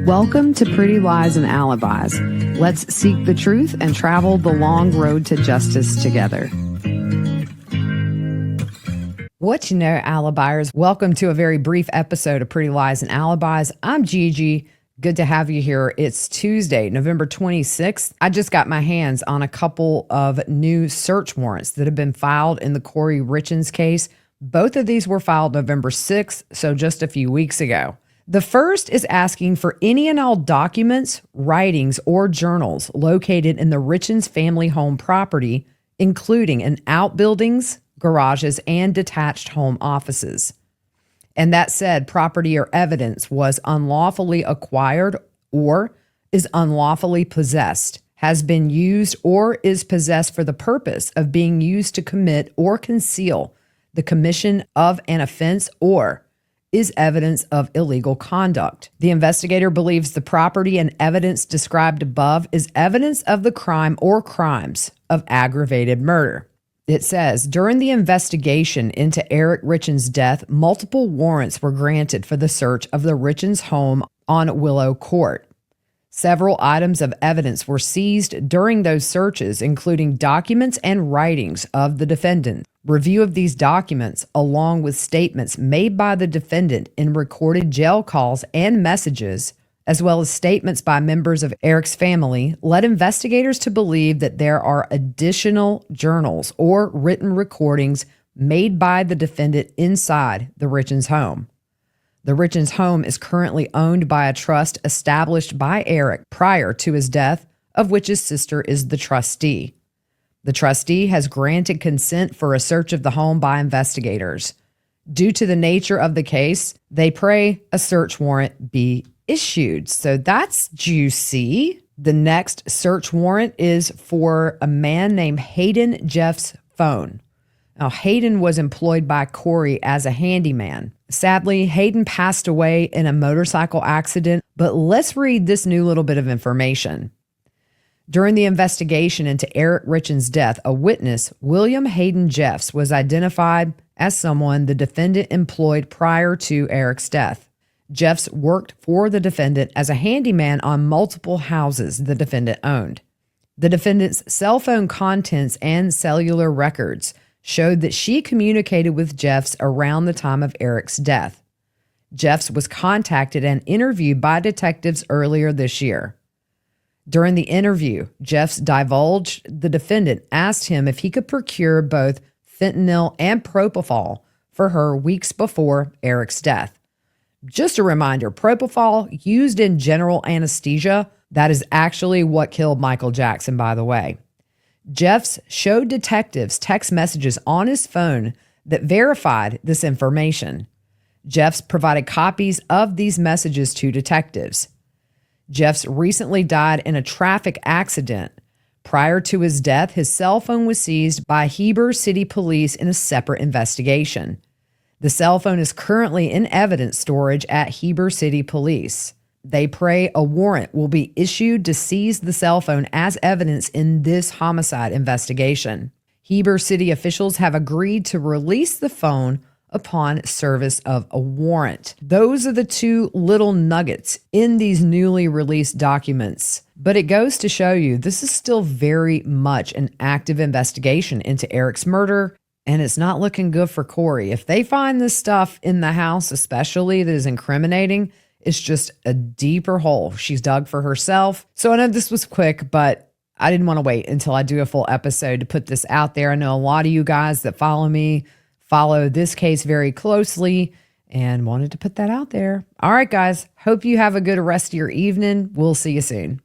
Welcome to Pretty Lies and Alibis. Let's seek the truth and travel the long road to justice together. What you know, Alibis? Welcome to a very brief episode of Pretty Lies and Alibis. I'm Gigi. Good to have you here. It's Tuesday, November 26th. I just got my hands on a couple of new search warrants that have been filed in the Kouri Richins case. Both of these were filed November 6th, so just a few weeks ago. The first is asking for any and all documents, writings, or journals located in the Richins family home property, including in outbuildings, garages, and detached home offices. And that said, property or evidence was unlawfully acquired or is unlawfully possessed, has been used or is possessed for the purpose of being used to commit or conceal the commission of an offense or is evidence of illegal conduct. The investigator believes the property and evidence described above is evidence of the crime or crimes of aggravated murder. It says, during the investigation into Eric Richins' death, multiple warrants were granted for the search of the Richins home on Willow Court. Several items of evidence were seized during those searches, including documents and writings of the defendant. Review of these documents, along with statements made by the defendant in recorded jail calls and messages, as well as statements by members of Eric's family, led investigators to believe that there are additional journals or written recordings made by the defendant inside the Richins home. The Richins home is currently owned by a trust established by Eric prior to his death, of which his sister is the trustee. The trustee has granted consent for a search of the home by investigators. Due to the nature of the case, they pray a search warrant be issued. So that's juicy. The next search warrant is for a man named Hayden Jeff's phone. Now, Hayden was employed by Kouri as a handyman. Sadly, Hayden passed away in a motorcycle accident, but let's read this new little bit of information. During the investigation into Eric Richins' death, a witness, William Hayden Jeffs, was identified as someone the defendant employed prior to Eric's death. Jeffs worked for the defendant as a handyman on multiple houses the defendant owned. The defendant's cell phone contents and cellular records showed that she communicated with Jeffs around the time of Eric's death. Jeffs was contacted and interviewed by detectives earlier this year. During the interview, Jeffs divulged the defendant asked him if he could procure both fentanyl and propofol for her weeks before Eric's death. Just a reminder, propofol used in general anesthesia, that is actually what killed Michael Jackson, by the way. Jeffs showed detectives text messages on his phone that verified this information. Jeffs provided copies of these messages to detectives. Jeffs recently died in a traffic accident. Prior to his death, his cell phone was seized by Heber City Police in a separate investigation. The cell phone is currently in evidence storage at Heber City Police. They pray a warrant will be issued to seize the cell phone as evidence in this homicide investigation. Heber City officials have agreed to release the phone upon service of a warrant. Those are the two little nuggets in these newly released documents. But it goes to show you this is still very much an active investigation into Eric's murder, and it's not looking good for Kouri. If they find this stuff in the house, especially that is incriminating, it's just a deeper hole she's dug for herself. So I know this was quick, but I didn't want to wait until I do a full episode to put this out there. I know a lot of you guys that follow me follow this case very closely and wanted to put that out there. All right, guys. Hope you have a good rest of your evening. We'll see you soon.